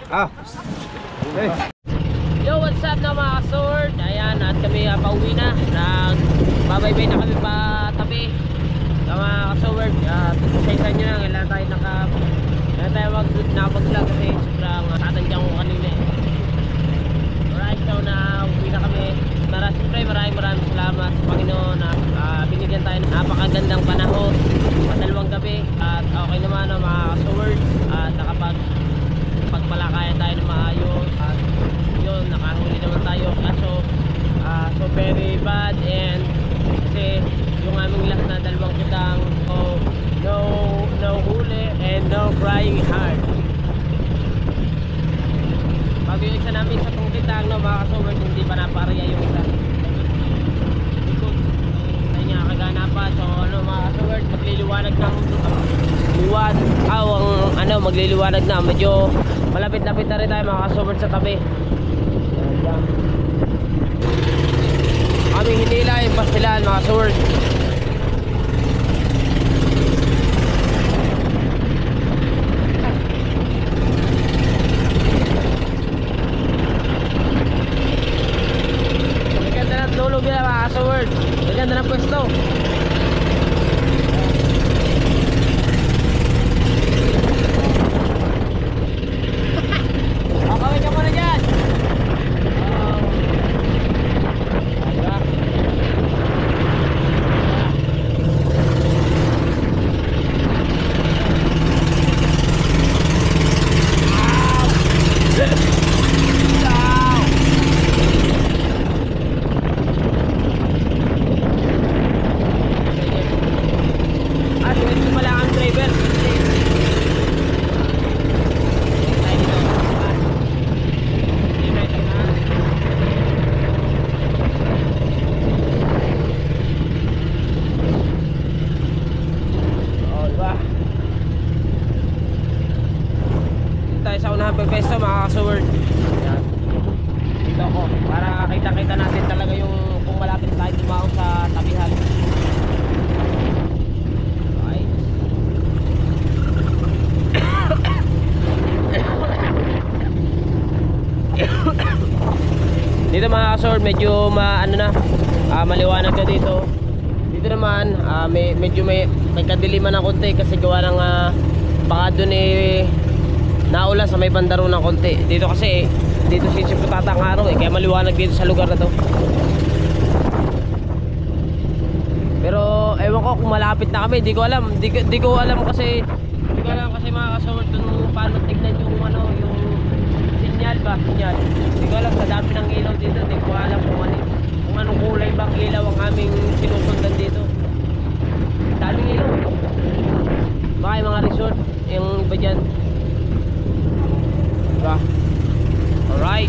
Ah. Hey. Yo, what's up na mga sword? Ayan, at kami pauwi na. Nagbabaybay na kami pa tabi. Mga sword, pasaysan nyo lang. Kailangan tayo nakapag-vlog kasi sobrang tatandyan ko kanina eh. Alright, so uwi na kami. Siyempre maraming salamat sa Panginoon na binigyan tayo ng napakagandang panahon. Dalawang gabi at okay naman mga sword. At nakapagpalakayan tayo ng maayos. At yun, nakahuli naman tayo. So very bad and kasi yung aming last na dalawang kutang, so no huli and no crying hard. Bago yung isa namin sa tong kitang mga kasoward, hindi pa napareya yung isa. Ikot tayo nga kaganapan. So mga kasoward, magliliwanag ng magliliwanag na. Medyo malapit-lapit na rin tayo mga kasoward sa tabi. Aming hinila yung pastilan mga sword. Maganda ng tulog nila mga sword. Maganda ng pwesto. Kawin ka muna dyan. Sa unahang pwesto mga kasoward. Dito ako para kita natin talaga yung kung malapit tayo dumao sa tabihan. Right. Dito mga kasoward medyo maliwanag ka dito. Dito naman medyo may kadiliman ng konti kasi gawa ng baka dun naula sa may bandaro ng konti. Dito kasi dito sisiputata ang araw kaya maliwanag dito sa lugar na to. Pero ewan ko kung malapit na kami. Di ko alam kasi mga kasoward kung paano tignan yung sinyal. Di ko alam sa dami ng ilaw dito. Di ko alam kung anong kulay bang ilaw ang aming sinusundan dito. Daming ilaw. Baka yung mga resort yung iba dyan. Alright.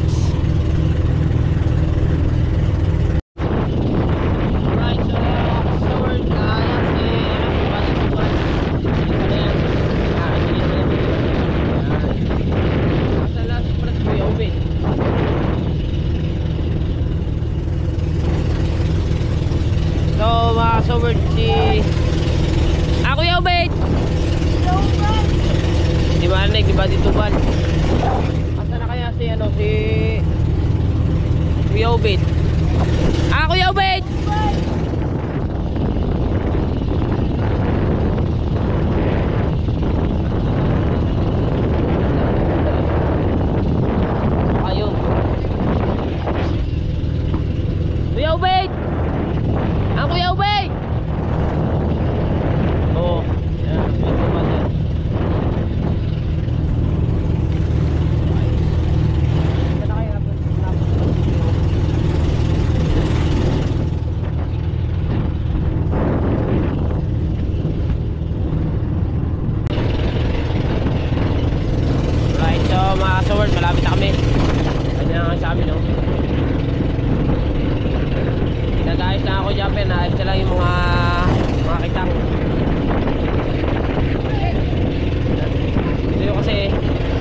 Alright, so sword so mga sword Kuya Obed. Di marinig, di ba dito ba? Si Kuya Obed. Kuya Obed. Ayun. Kuya Obed. Kuya Obed. Oh, yan, dito ba yan? Malapit na kami. Kanya nga sa amin, no? Nag-ayos na ako dyan, naayos na lang yung mga kitang. Ito kasi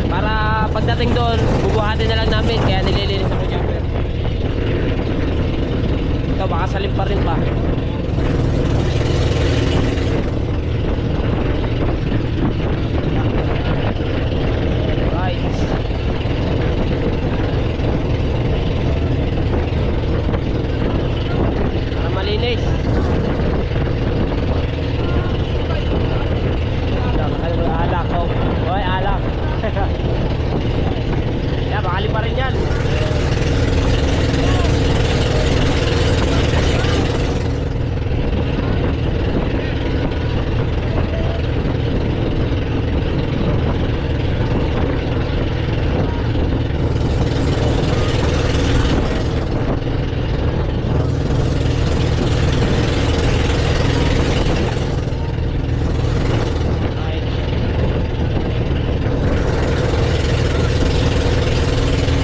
para pagdating doon bubuhatin na lang namin, kaya nililinis ako dyan. Ito baka salim pa rin pa. Right. Sakali pa rin yan.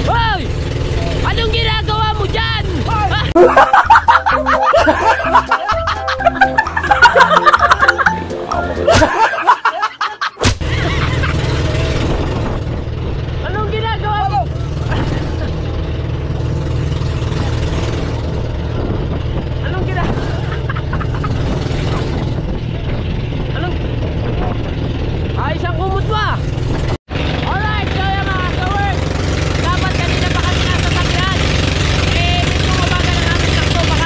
Hoy! Anong ginagawa mo dyan? Anong ginagawa mo? Anong ginagawa? Anong? Ayos ang kumot mo ah! Alright, so yan mga ka-work. Dapat kanina pa kami nasa sakyan. Eh, medyo umaga na namin sakto. Baka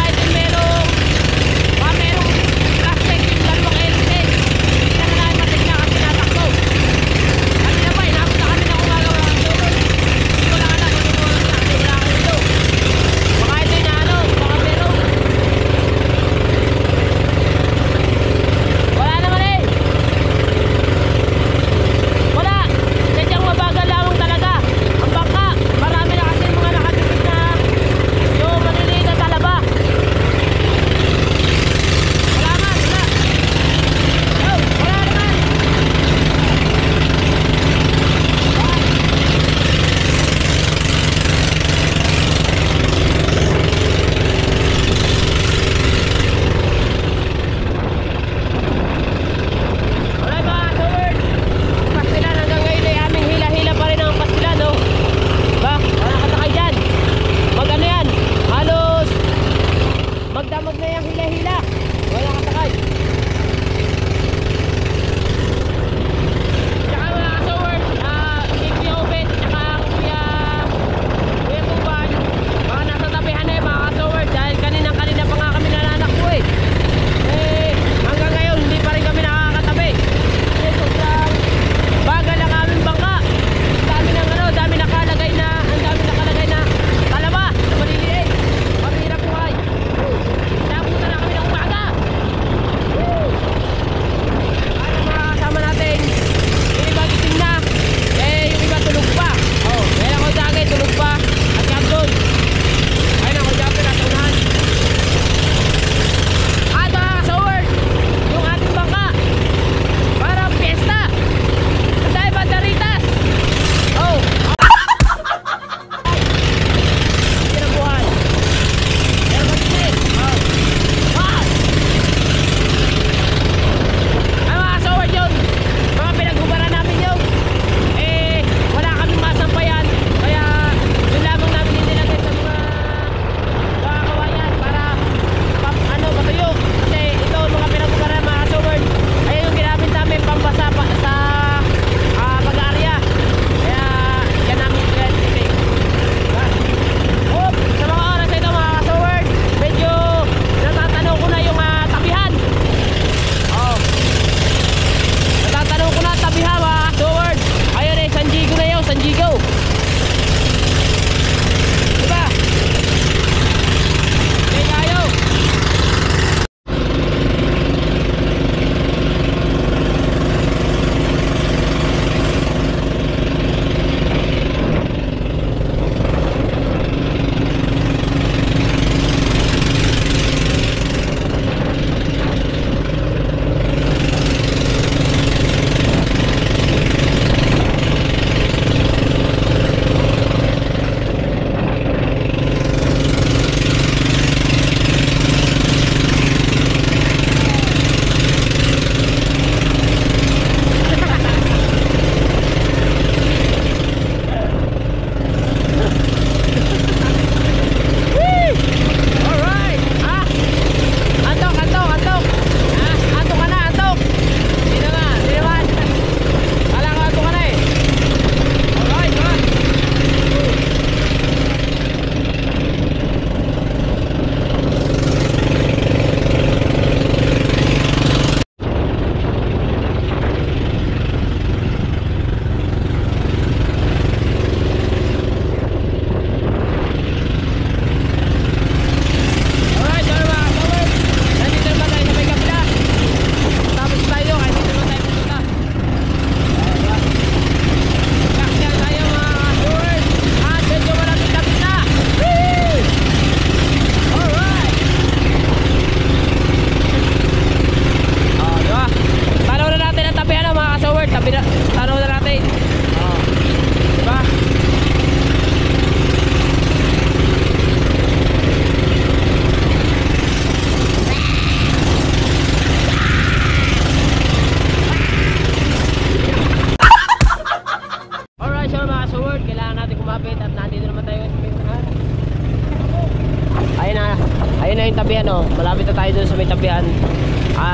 yung tabihan, oh. Malapit na tayo dun sa may tabihan.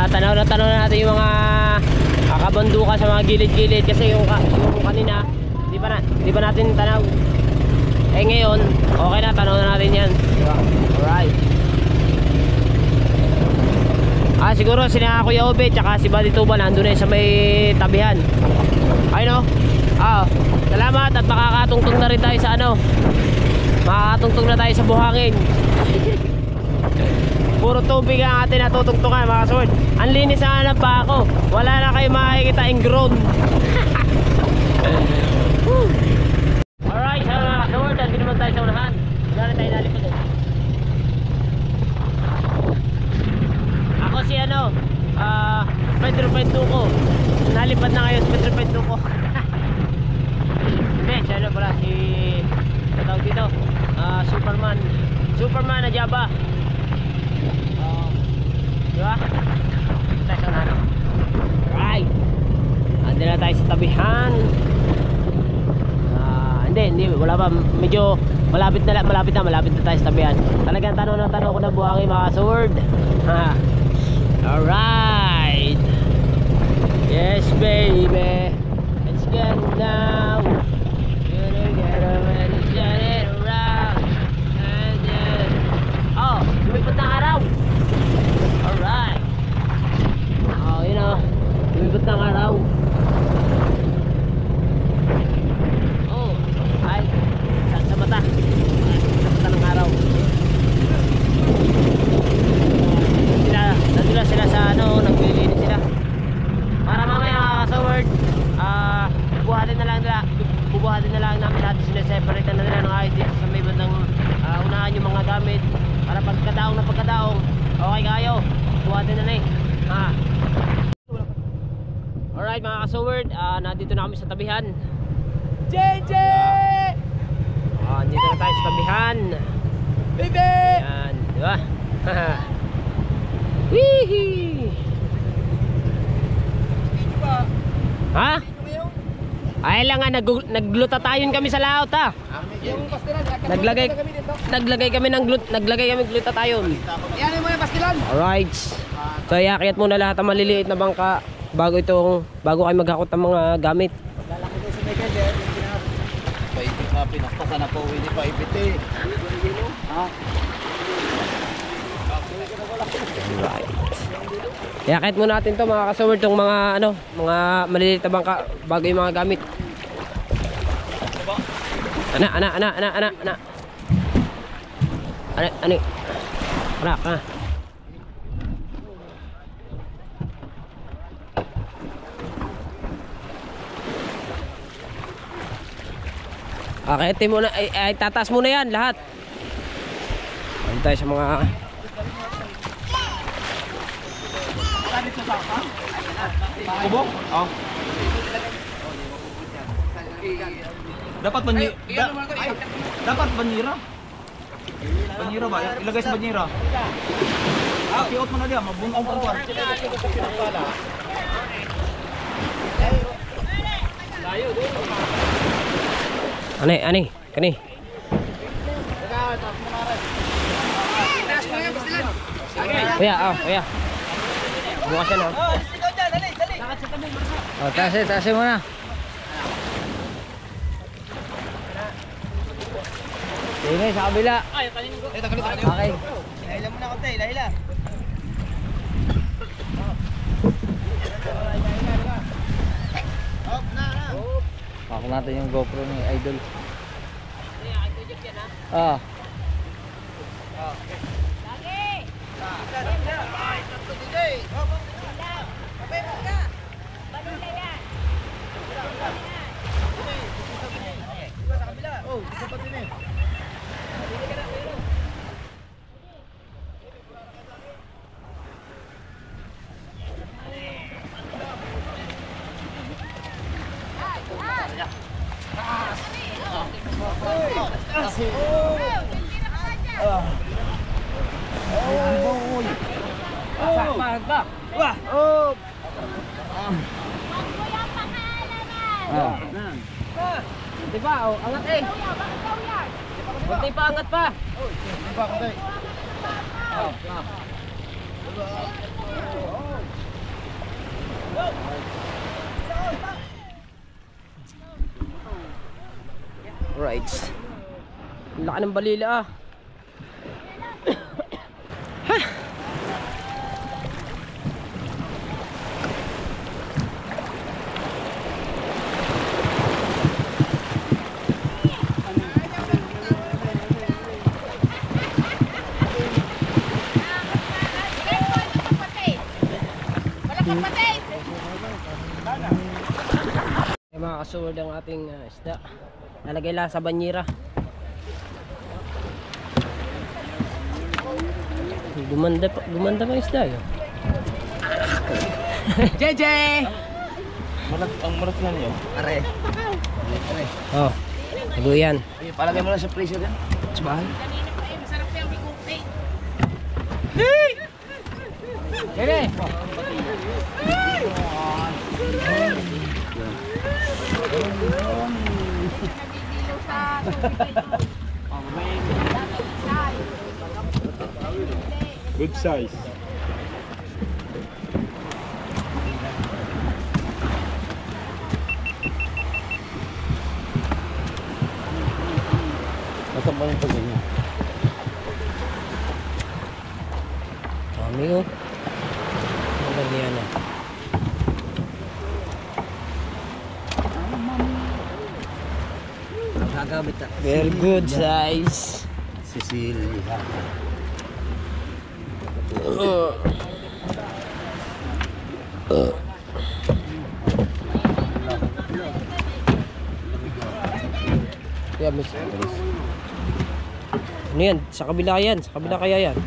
Tanaw na natin yung mga kabundukan sa mga gilid-gilid kasi yung kanina di pa natin tanaw. Eh ngayon, okay na, tanaw na natin yan. Diba? Alright. Siguro sina Kuya Obe tsaka si Buddy Tuba nandun na sa may tabihan. Ayun, no? Salamat at makakatungtong na rin tayo sa ano. Makakatungtong na tayo sa buhangin. Puro tubig ang atin natutugtungan, mga sword. Ang linis na ng pa ako. Wala na kayo makikita ingrown. Alright, so mga sword, dahil naman tayo sa unahan. Wala na tayo nalipad, eh. Ako si ano, Pedro ko. Nalipad na ngayon, Pedro ko. Hindi, siya ano pala, si tawag dito, Superman na Java. Diba? Tayo sa unahan. Alright, andun na tayo sa tabihan. Hindi, wala pa, medyo malapit na tayo sa tabihan. Talagang tanong ko na buhangin, mga sword. Alright, yes baby, let's get now. Gonna get around and turn it around. And then, lumipad ng araw. Alright, you know, lumipad ng araw. Sa mata ng araw. Nandun sila sa ano, naglilinis sila. Para mamaya mga kasaward, bubuhatin na lang namin natin sila, separate na nila ng ayos dito sa may bandang unahan yung mga gamit. Para pagkadaong, okay kayo, bubuhatin na Alright mga kasaward, nandito na kami sa tabihan. JJ! Dito na tayo sa tabihan. Baby! Ayan, diba? Wihee! Ha? Ay lang nga, nagluta tayon kami sa laot, ha? Naglagay kami gluta tayon. Iyan mo yung pastilan. Alright. So iakyat muna lahat ang maliliit na bangka bago kayo maghakot ng mga gamit. Lalaki ko sa Miguel, pinakpasan na po, hindi pa ipiti. Right. Kaya kahit muna natin to mga kasaward, tong mga mga maliliit na bangka bago yung mga gamit. Anak. Okay, muna, ay tataas muna yan lahat. Ayun tayo sa mga Kubok? Oo. Dapat banyera. Banyera ba? Ilagay sa banyera. Piot mo na diyan, mabungkong pa kuan. Ani, kani. Kuya. Bukas yan, Taas mo na. Sige, sa kabila. Okay. Lahila mo na konti, lahila. Pakak natin yung GoPro ni Idol. Diba? Angat eh. Kunti pa, angat pa. Right. Laki ng balila ah. Ay mga kasuward ang ating isda. Nalagay lang sa banyera. Gumanda pa isda yun. JJ! Ang malat na niyo. Are. Oh, tago yan. Palagay mo lang sa freezer yan. Sa bahay. Masarap yung bikuti. Kere! Nabibilaw sa Good size. Masarap ba yung pag-ganyan? Dami oh. Ang ganda yan ah. Gagabit na. Very good size. Sicilia. Kaya miss. Ano yan? Sa kabila yan. Sa kabila kaya yan.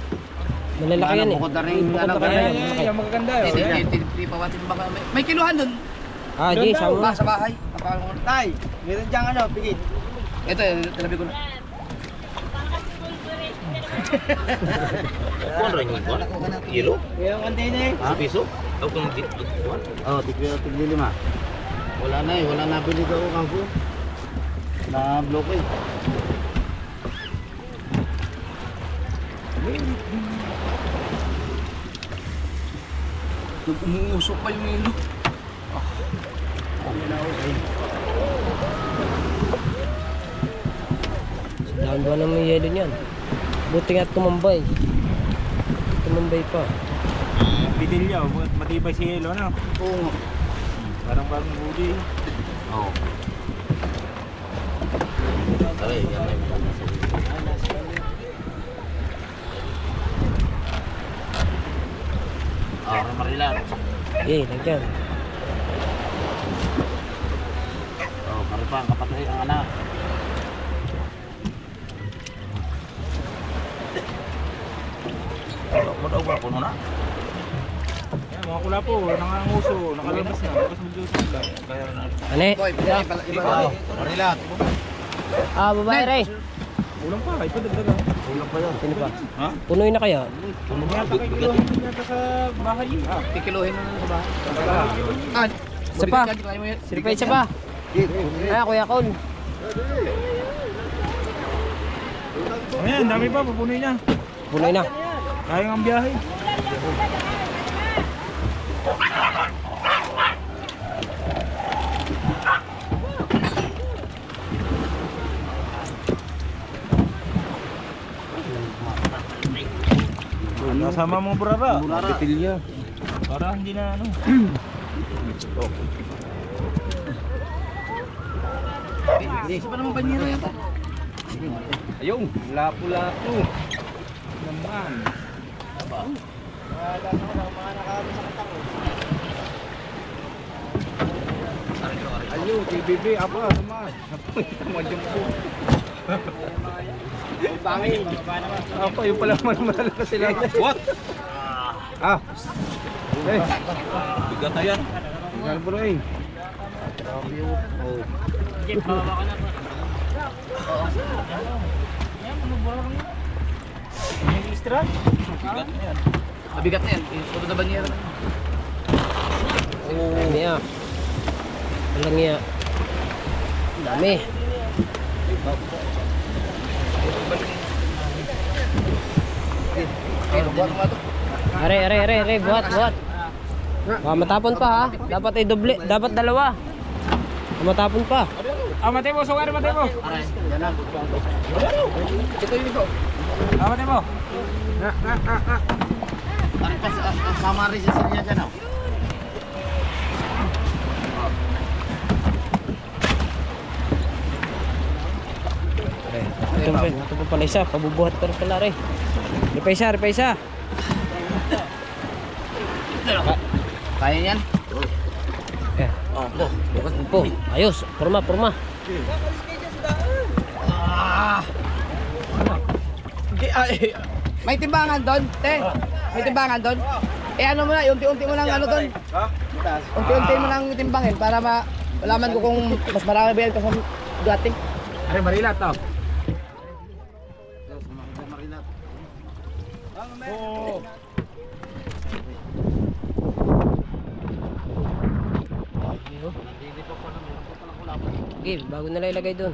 Malalaki yan eh. Bukod na rin. Bukod na kaya yan. Malaki. Yung magaganda May kiluhan dun. Ah, Jay, sama mo. Sa bahay. Tay, meron diyang ano, pigit. Ito, talabi ko na. Kuan ra yung kuan? Kilo? Yung container. Sa piso? O kung di kuan? Oh, tigli 5. Wala na eh, wala na bili daw kang po. Na block eh. Umuusok pa yung ilo. Daan ba naman yung yelo niyan? Buti nga tumambay. Tumambay pa. Bidilya, matibay si Yelo, no? Oo. Parang bagong huli. Oo. Aray, yan na yung Marilan. Eh, lagyan. Oh, karipang kapatay ang anak. Mo daw ba puno na? Yan, mga kula po, nanganguso, nakalabas na. Tapos mag-juice sila. Kaya na. Ane? Boy, iba. Marilat. Ah, babae ray. Ulang pa, ipadagdagan. Ulang pa yun. Sino pa? Ha? Punoy na kaya? Tunog yata kay kilohin din yata sa bahay. Ah, Kikiluhin mo na sa bahay. Ah, Isa pa. Sino pa isa pa? Ah, Kuya Kon. ayan, dami pa, pupunoy na. Punoy na. Kayang ang biyahe. Nasama mo burara. Bitilya. Para hindi na ano. Isa pa naman banyera yata. Ayun, lapu-lapu. Naman. Ayo, TBB apa naman? Tama dyan po. Bangin. Apa, yung pala malala sila. What? Ah. Eh, Bigat na yan. tingnan bro eh. Oh. Yung extra? Bigat na yan. Mabigat na yan. Sunod na banyera. Dami ah. Walang iya. Dami. Are, buhat. Matapon pa ha. Dapat ay doble, dapat dalawa. Matapon pa. Matay mo, sugar, matay mo. Ito yung ito. Matay mo. Sama rin siya niya dyan. Ito pa pala isa, pabubuhat pa rin pala rin. Ripa isa. Kaya yan? Bukas po. Ayos, porma. May timbangan doon, te. May timbangan doon. Ano mo na, unti-unti mo lang ano doon. Unti-unti mo lang timbangin para malaman ko kung mas marami ba yan kasi dating. Are, marilat to. Okay, bago nila ilagay doon.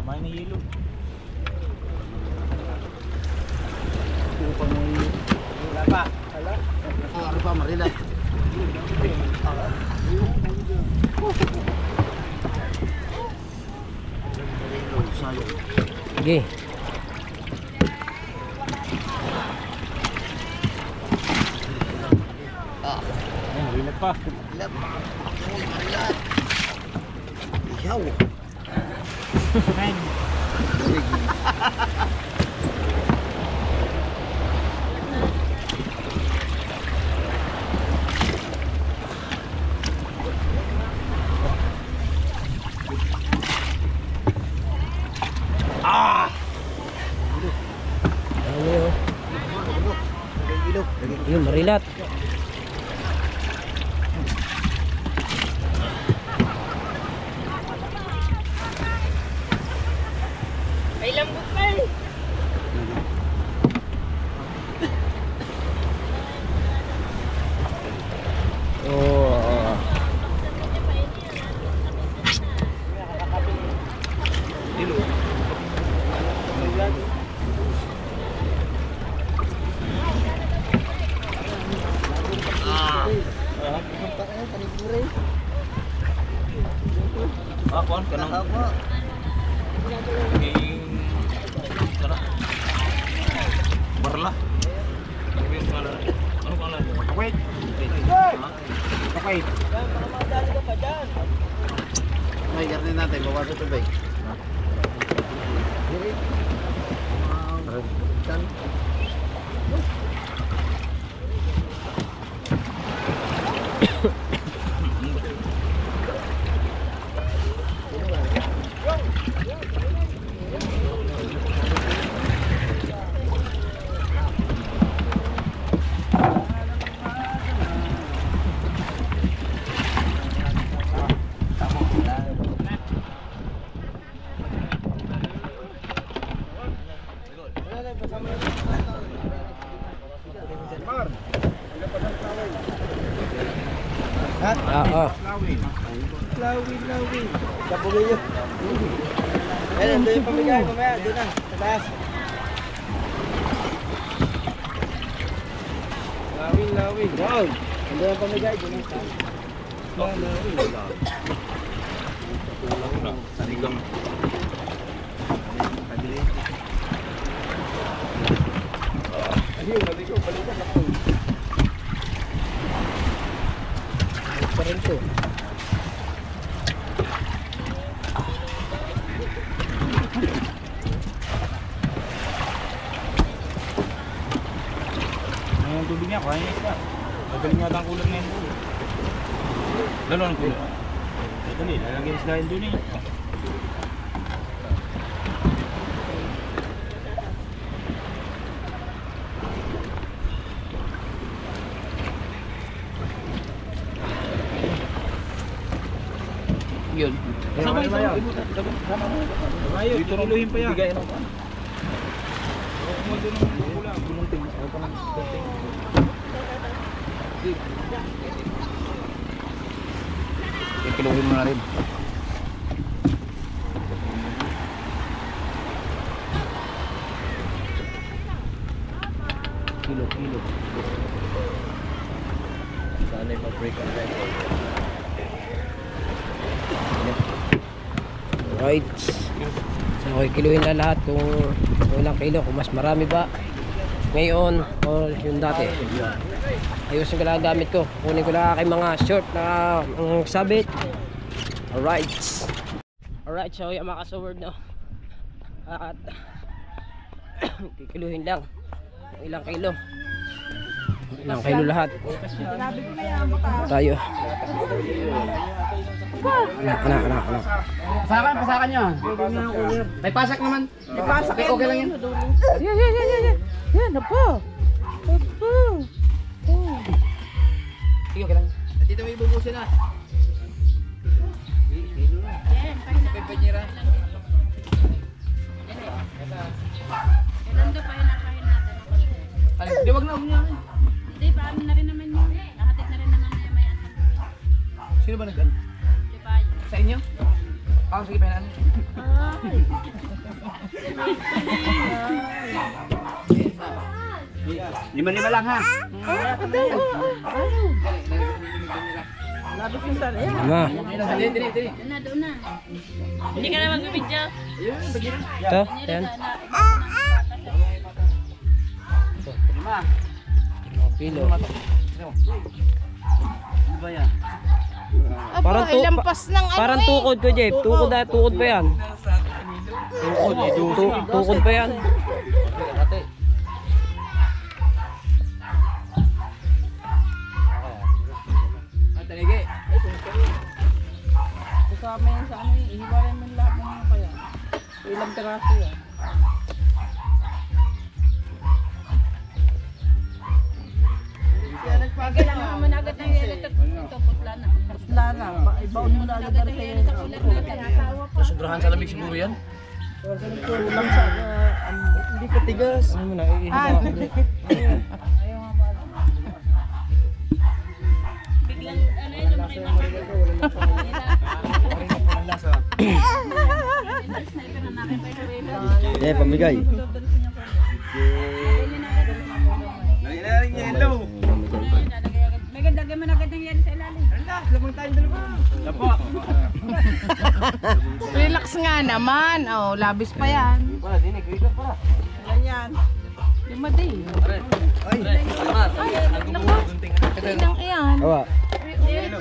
Kumain ng yelo. Ano pa, marilat? Okay. Marilat pa. Iyaw. Yun, marilat. May lambot pa eh. Kuan kanang. Sana. Barla. Ano yung pangalan? Ano pangalan? Wait. Okay. May garnin natin, bawa sa tubig. Ayan, doon yung pamigay mamaya, doon na, sa taas. Lawin. Wow! Doon yung pamigay, doon na. Sanigang. Pa rin to. Ang tubig niya, kaya niya isda. Magaling nga ang kulang na yun. Lalo ang kulo. Ito nila, lalagyan isda yun doon eh. Yun. Sama yun. Ayaw, dito iluhin pa yan. Bigay ng kuan. Kung doon ang kulang. Gulunting. Ikiluhin mo na rin. Alright. So kikiluhin na lahat kung ilang kilo, kung mas marami ba ngayon o yung dati. Ayusin ko lang ang gamit ko. Kunin ko lang aking mga short na sabit. Alright. Alright, so yung mga kasaward na. At kikiluhin lang kung ilang kilo. Ilang kilo lahat. Tayo. Anak. Pasakan nyo. May pasak naman. May pasak. Okay lang yan. Yan, napo. Sige, okay lang. Dito may bubusin na. Panyera. Ilan daw pa hinakain natin? Di wag na umiyak. Hindi, paano na rin naman yun. Nakatit na rin naman na may asal. Sino ba nag-ano? Di ba yun? Sa inyo? Sige, pahinaan. Lima-lima lang ha. Lima. Doon na. Hindi ka na magbibidyo. Ito, yan. Kilo. Parang ilampas ng parang tukod ko, Jeff. Tukod pa yan. Tukod pa yan. Kasama yan sa ano eh. Ihiwalay mo lahat ng mga kaya. Ilang teraso yan. Kailangan mo na agad ng yelo. Ito, putla na. Putla na. Ibaon mo na agad sa iyo. Sobrahan sa lamig siguro yan. Kulang sa hindi ka tigas. Ano mo na, Biglang, ano yun, lumaki mga sniper na nakin pa yung Eh, pamigay. May gandagay mo na agad ng yelo sa ilalim. Relax nga naman. Oh, labis pa yan. Ganyan. Lima din. Tingnan yan. Awa. Daily mo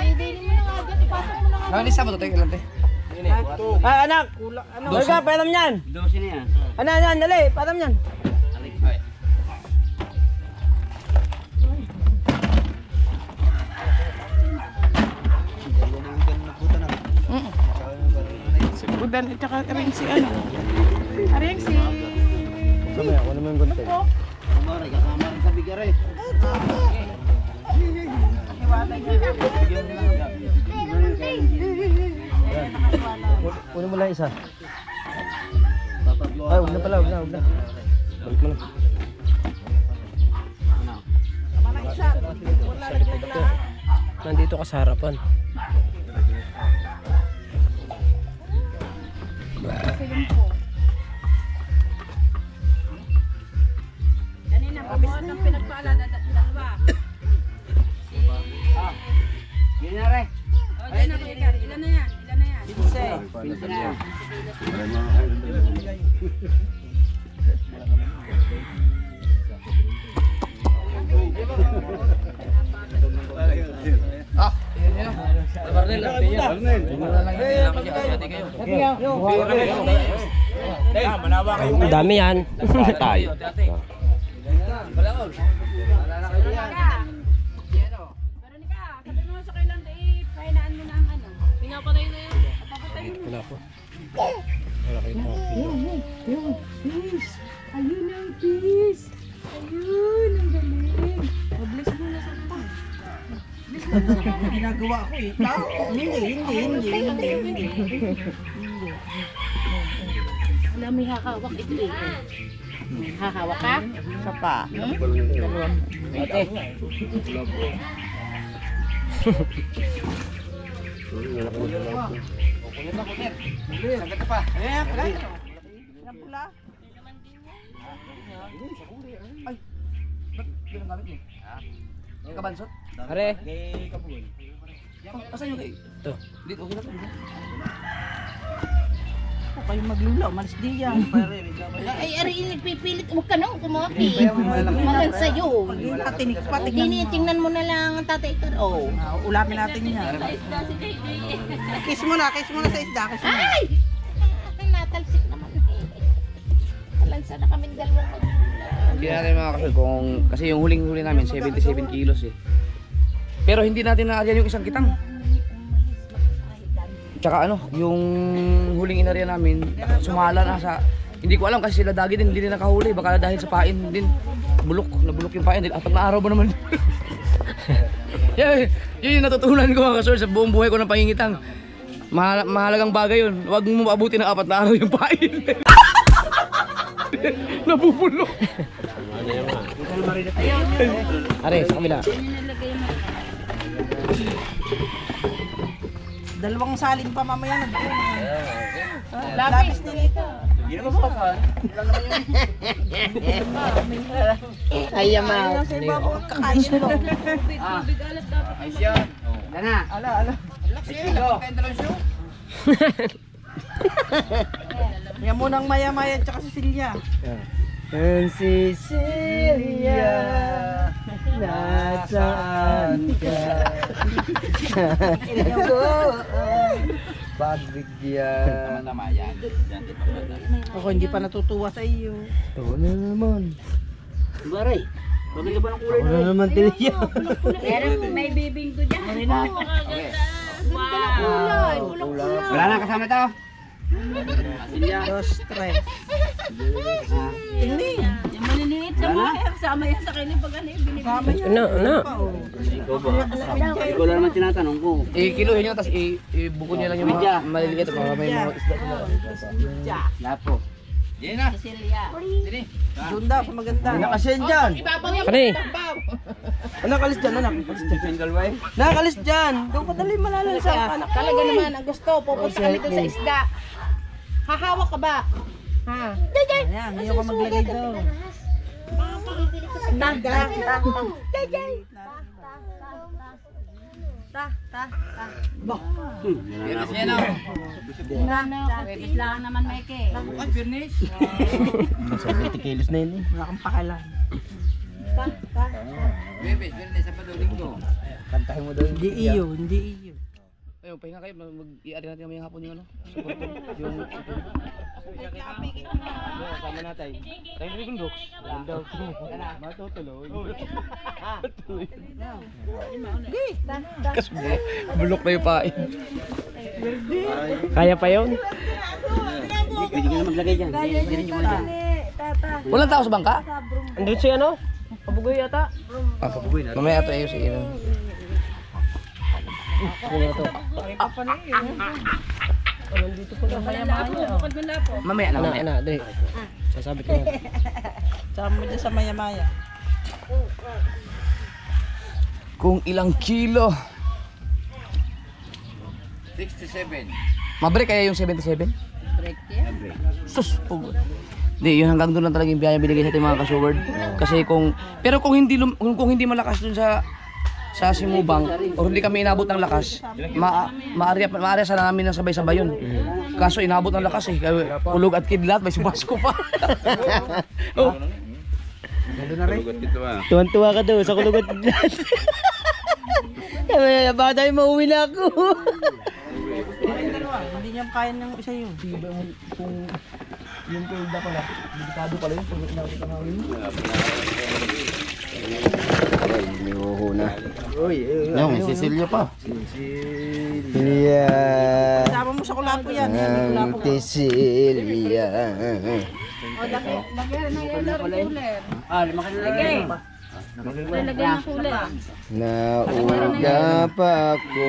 na nga agad. Ipasok mo na nga. Nakalisa mo to, tayo ilan tayo. anak! Olga, pailam yan! 12 na yan. Ano, dali, pailam yan! Si Budan at saka rin si ano. Ring si... Sabi ako naman gunting. Kunin mo lang isa. Ay, huwag na pala, huwag na. Balik mo lang. Nandito ka sa harapan. Kanina, pabuhat ng pinagpala na dalawa. Ilan na yan? Ilan na yan? Ang dami yan. Tayo. Veronica, sabi mo sa kailan pahinaan mo na ang ano. Pinapatay na yun. Papatay mo. Wala po. Wala kayo mga kilo. Ayun ang peace. Ayun, ang galing. Bless mo na sa pa. Ginagawa ko eh. Hindi. Alam, may hakawak ito eh. Hahawak ka? Sa pa. Ate. Sagat pa. Ayan, pala. Pula. Ay, ba't yun ang gamit niyo? Kabansot? Are, Oh, asan yung kay? ito. Dito, okay na to. kayo maglula, umalis di yan. Ay, ari, nagpipilit. Huwag ka nang kumapi. Mahal sa'yo. Tinitingnan mo na lang ang tatay ka. Oh. Ulamin natin yan. Kiss mo na sa isda. Ay! Natalsik naman. Alansa na kaming dalawang maglula. Hindi natin mga kasol kasi yung huling-huli namin 77 kilos eh. Pero hindi natin naaryan yung isang kitang. Tsaka ano, yung huling inarya namin, sumala na sa... Hindi ko alam kasi sila dagi din, hindi din nakahuli. Baka dahil sa pain din, nabulok yung pain. Apat na araw ba naman? Yun yung natutunan ko mga kasol sa buong buhay ko ng pangingitang. Mahalagang bagay yun. Huwag mo maabuti ng 4 na araw yung pain. Nabubulok. Are, sa kabila. Dalawang salin pa mamaya na. Lapis din ito. Hindi naman makasan. Ay, yamaw. Kakain siya. Ayos yan. Ala. Yan mo nang maya-maya tsaka si Silya. Si Celia, nasaan ka? Pagbigyan. Tama yan. Yan din maganda. Ako hindi pa natutuwa sa iyo. Ito na naman. Baray. Maganda ba ng kulay Ito na naman Celia. Pero may bibing ko dyan. Wow. Wala na kasama ito. Dos, tres. Hindi. Yung maliliit na mga kasama yan sa kanil pag ano yung binibigay. Kasama yan. Ano? Ikaw ba? Ikaw lang naman tinatanong ko. Kiluhin nyo, tapos ibuko nyo lang yung mga maliliit para may mga isda sila. Lapo. Yan na. Silya. Doon daw, sa maganda. Nakasin dyan. Kani? Nakalis dyan, anak. Single wife. Nakalis dyan. Doon pa dali malalala sa anak. Talaga naman ang gusto. Pupunta kami doon sa isda. Hahawak ka ba? Ha? Ayan, ngayon ka maglagay daw. Yan na. Pwede lang naman may ke. Ay, furnish. 70 kilos na yun eh. Wala kang pakialam. Bebe, furnish sa paduling ko. Kantahin mo daw. Hindi iyo, hindi iyo. Ayun, pahinga kayo, mag-i-ari natin mamayang hapon yung ano. Yung... Sama natin. Tayo na yung doks. Daw. Matutuloy. Kasi bulok na yung pain. Kaya pa yun? Pwede ka na maglagay dyan. Walang tao sa bangka? Andun si ano? Pabugoy yata. Papabugoy na. Mamaya ito ayos iyon. Mamaya na, mamaya. Ana, dali. Sasabit ko. Sama mo dyan sa maya-maya. Kung ilang kilo. 67. Mabreak kaya yung 77? Sus! Hindi, yun hanggang doon lang talaga yung biyaya binigay sa ating mga kasuward. Kasi kung hindi malakas dun sa Simubang o hindi kami inabot ng lakas, maarya sana namin ng sabay-sabay yun. Kaso inabot ng lakas eh. Kulog at kidlat, may sumasko pa. Oh. Tuwan-tuwa ka daw sa kulugot. Baka tayo mauwi na ako. Hindi niya kaya ng isa yun. Kung yung kilda pala, delikado pala yun. Kung inabot ng hangin. Yung, may Cecilia pa. Cecilia. Sama mo sa kulapo yan. Cecilia. Lagyan na yan ng cooler. Lima ka na lang. Lagyan ng cooler. Nauga pa ako.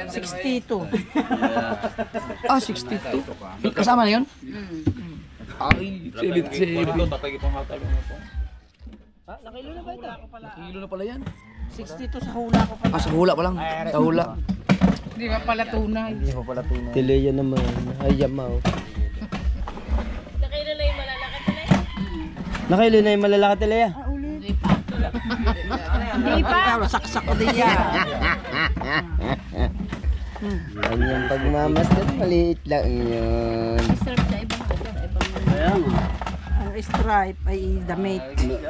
62. 62. Kasama na yun? Ay, 77. Nakilo na ba ito? Kilo na pala yan. 62 sa hula ko pa. Sa hula pa lang. Sa hula. Hindi pa pala tunay. Tileya naman. Ay, yamaw. Nakailan na yung malalakas na Nakilo na yung malalaki Tileya. Hindi pa. Saksak ko din yan. Yan yung pagmamasdan, maliit lang yun. Stripe sa ibang Kaya nga. Ang stripe ay damit.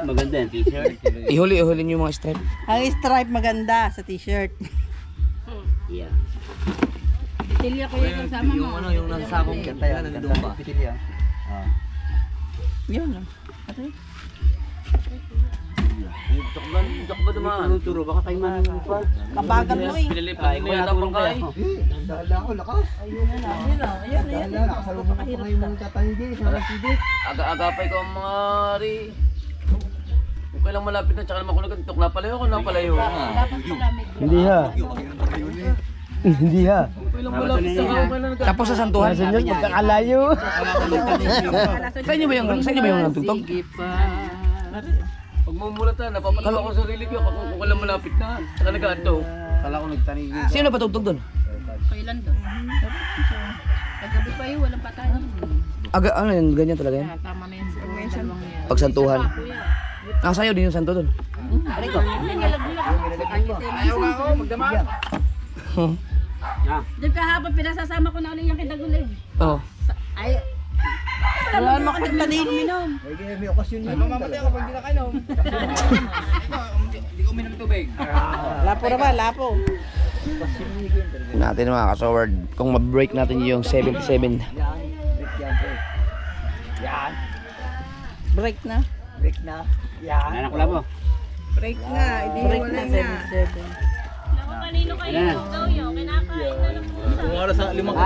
Maganda yung t-shirt. Ihuli niyo yung mga stripe. Ang stripe maganda sa t-shirt. Yeah. Tilya ko yung kasama mo. Yung nasa sakong katayan, nandun ba? Yun. Tok ba naman? Turo, baka kayo man pa. Kabagan mo eh. Pinilipan mo yata pang kay. Aga-agapay ko ang mga ri. Kung kailang malapit na, tsaka naman kung nagkantok, napalayo ko, napalayo. Hindi ha. Hindi ha. Kailang malapit na, kung kailang Tapos sa santuhan. Sa inyo, magkakalayo. Sa inyo ba yung nagtugtog? Pag mumulat na, napapatalo ko sa sarili ko kung kailang malapit na, tsaka nag-ato. Sino ba tugtog doon? Kailan doon? Paggabi pa yun, walang patay. Aga, ano yun, ganyan talaga yan. Tama na yun sa dalawang yan. Pagsantuhan. Sa'yo din yung santo doon. Ayaw nga ako, magdamag. Doon kahapon, pinasasama ko na ulit yung kitaguli. Oo. Ay, Wala naman kwenta din. Mamamatay ako pag di na kainom. Hindi ko uminom tubig. Lapo naman, lapo. Natin mga kasoward, kung ma-break natin yung 77. Break na. Anak ko lang mo. Break na. Break na. 77. kanino kayo daw yun? Kinakain na lang po. Kung ano sa limang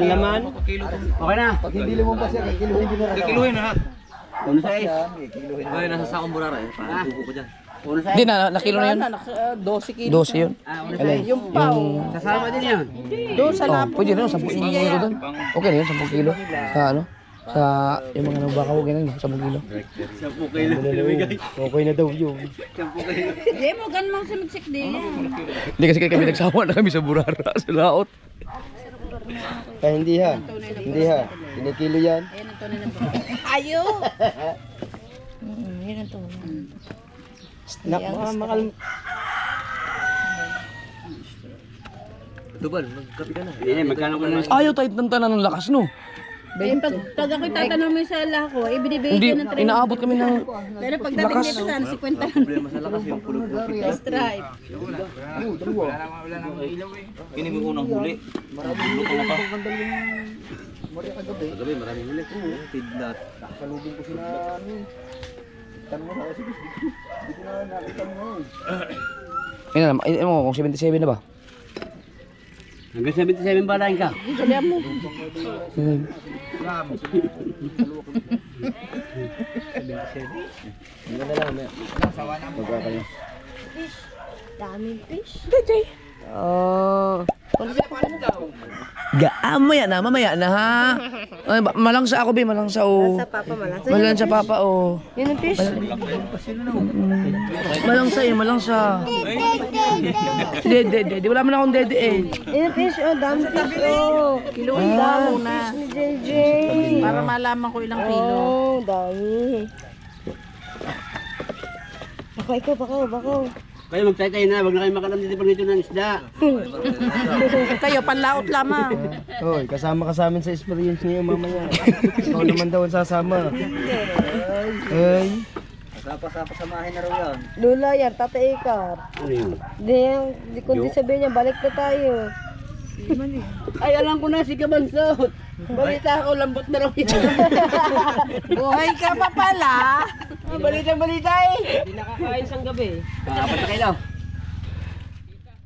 laman? kilo to. Okay na. Pag hindi limang pa siya, kikiluhin na lahat. Uno sa is. Ay, nasa sakong burara eh. Parang tubo ko dyan. Uno sa Hindi is. na kilo na yun. 12 kilos. 12 yun. Uno sa is. Yung pao. Sasama din yun. Doon sa Oh, lapo. pwede na 10 kilo doon. Okay na yun, 10 kilo. Sa ano? Sa yung mga nabakaw ganun, 10 kilo. 10 kilo. Okay na daw yun. 10 kilo. Hindi mo, ganun sa migsik din. Hindi kasi kami nagsawa na kami sa burara, sa laot. Kaya hindi ha. Hindi ha. Kinikilo yan. Ayan ang tunay ng buka. Ayo. Yan ang tunay. Makal. Tubal, magkapi ka na. Hindi, magkano ko na. Ayaw tayo ng tanan ng lakas no. Eh, pag ako'y tatanong mo sa lako, ibinibigay Hindi, ka ng 30. inaabot kami ng Pero pagdating lakas. dito sana, 50 lang. Problema sa lakas yung pulog ko. Stripe. Kini mo unang huli. Maraming luto na pa. Gabi, maraming ulit. Tidlat. Ina naman, ay mo kung 77 na ba? Hanggang 77 ba lang ka? Daming fish. Oh. Gaamo yan na, mamaya na ha. Ay, malangsa ako be, malangsa o. Malangsa papa o. Yan ang fish. Malangsa eh, malangsa. Dede, wala man akong dede eh. Yan ang fish, oh. Daming fish, oh. Kiluhin ka muna. Fish ni JJ. Para malaman ko ilang kilo. Oh, dami. Bakaw. Kayo magtay-tay na, wag na kayo makalam dito pag ito ng isda. Kayo, panlaot lamang. Hoy, kasama ka sa amin sa experience niyo mamaya. Ikaw naman daw ang sasama. Ay. Pasamahin na raw yan. Lula yan, Tata Ikar. Ano yun? Di kundi sabihin niya, balik na tayo. Ay, alam ko na si Kabansot. Balita ako, lambot na raw yan. Buhay ka pa pala. Balita eh. Hindi nakakain sang gabi. Apat na kayo.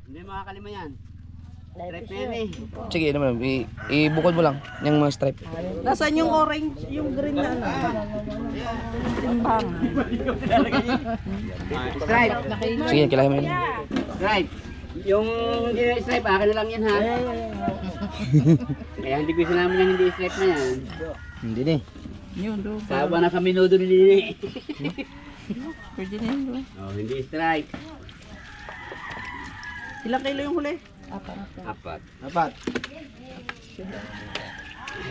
Hindi makakalima yan. Stripe na yan eh. Sige naman, ibukod mo lang yung mga stripe. Nasaan yung orange, yung green na ano? Timbang. Stripe. Sige, kailangan mo yun. Stripe. Yung stripe, akin na lang yan ha. Kaya hindi ko sinama yung hindi stripe na yan. Hindi ni. Yun, do. Sawa na kami nodo ni. Pwede na yun, do. Oh, hindi stripe. Ilang kilo yung huli? Apat.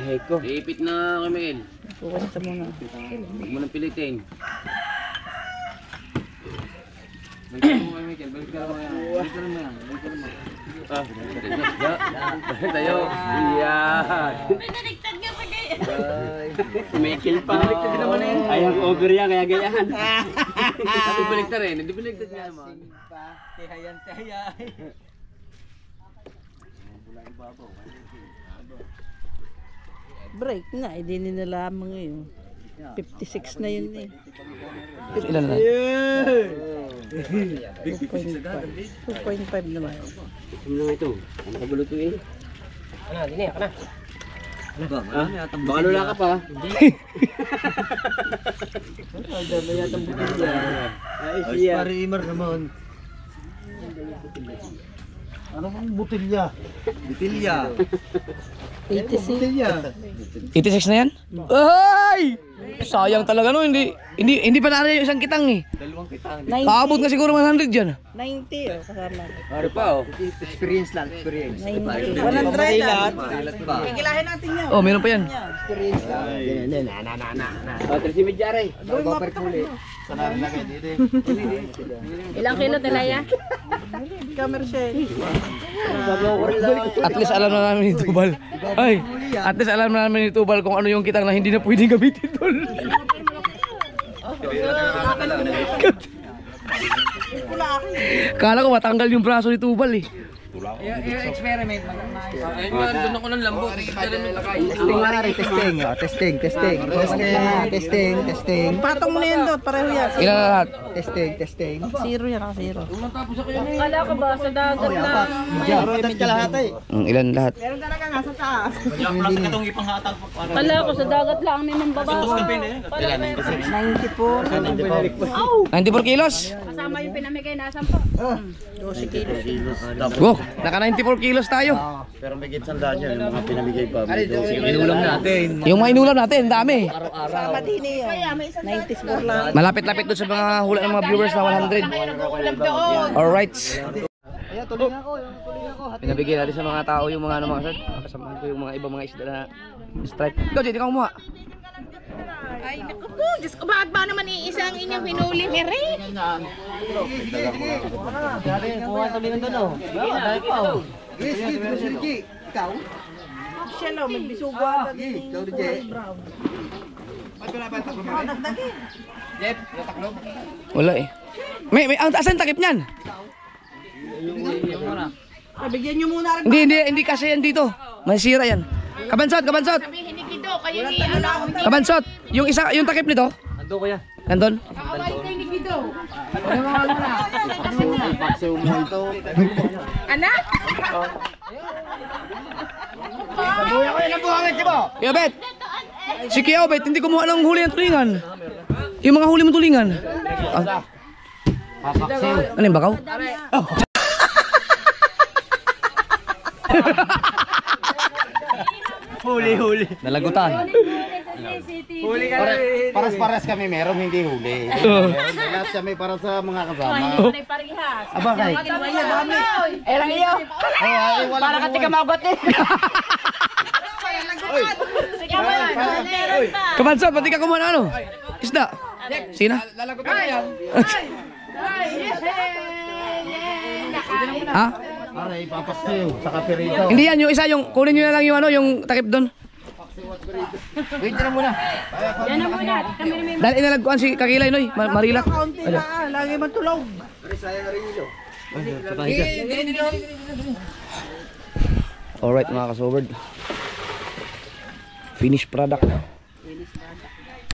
Ay ko. Iipit na kay Miguel. Kukunta muna. Huwag mo nang pilitin. Balik ka mo kay Miguel. Balik ka mo yan. Ah, Tayo. Yan. Pinaliktad nga pa kayo. May kill pa. Baliktad din naman eh. Ayang over yan, kaya gayahan. Sabi baliktad eh. Hindi baliktad nga naman. Tihayan. Break na, hindi nilalaman ngayon. 56 na yun eh. Ilan na? 2.5 naman. Ano, dini, ako na. Baka lula ka pa. Pare Imar naman. Ano bang butilya? Butilya. 86. 86 na yan? Ay! Sayang talaga no, hindi pa narin yung isang kitang eh. 90. Paabot nga siguro 100 dyan. 90 oh, kasama. Ano pa oh? Experience lang, experience. 90. 100 lang. Kikilahin natin yan. Oh, meron pa yan. Experience lang. Oh, 3 medyare. Ilang kilo talaya? Camera siya eh. At least alam na namin ni Tubal. Ay, at least alam na namin ni Tubal kung ano yung kitang na hindi na pwedeng gamitin tol. Kala ko matanggal yung braso ni Tubal eh. Experiment. Ayun nga, doon ako ng lambo. Testing. Patong mo na yan doon, pareho yan. Ilan na lahat? Testing. Zero yan, zero. Kala ko ba sa dagat lang? Ilan lahat? Meron talaga nga sa taas. Plus ka itong ipanghatag. Kala ko sa dagat lang may mambabaw. 94. 94 kilos? Kasama yung pinamigay na 10 po. 12 kilos. Wow, naka 94 kilos tayo. Pero may gitsandaan yan, yung mga pinamigay pa. Inulam natin. Yung mga inulam natin, dami. Sa Madini yan. 94 lang. Malapit-lapit doon sa mga hula ng mga viewers na 100. Alright. Pinabigay natin sa mga tao yung mga ano mga sir. Kasamahan ko yung mga ibang mga isda na strike. Ikaw, Jay, ikaw kumuha. Ay, naku po. Diyos ko, bakit ba naman iisa ang inyong hinuli ni Ray? Siya lang, may bisugo agad. Wala eh. May asan takip niyan? Bigyan nyo muna rin. Hindi kasi yan dito. Masira yan. Kabansot. Sabihin ni Kido, kayo ni ano. Kabansot. Yung takip nito. Ando ko yan. Nandun? Away kayo ni Kido. Anak? Kaya Bet. Si Kiao Bet, hindi kumuha ng huli ng tulingan. Yung mga huli mong tulingan. Ano yung bakaw? Oh. Huli. Nalagutan. Huli ka Paras-paras kami meron, hindi huli. Meron lahat kami para sa mga kasama. May parihas. Aba kay. Erang iyo. Para ka tika maugat eh. Sige mo yan. Meron pa. Kabansot, pati ka kumuha ng ano? Isda. Sina? Lalagutan mo yan. Ha? Aray, papaksiw sa kapirito. Hindi yan, yung isa, yung kunin nyo na lang yung ano, yung takip doon. Wait na muna. Yan na muna. Kami na may Dahil inalagkuhan si Kakilay, Noy. Marilat. Kaunti na, lagi matulog. Alright mga kasoward. Finished product.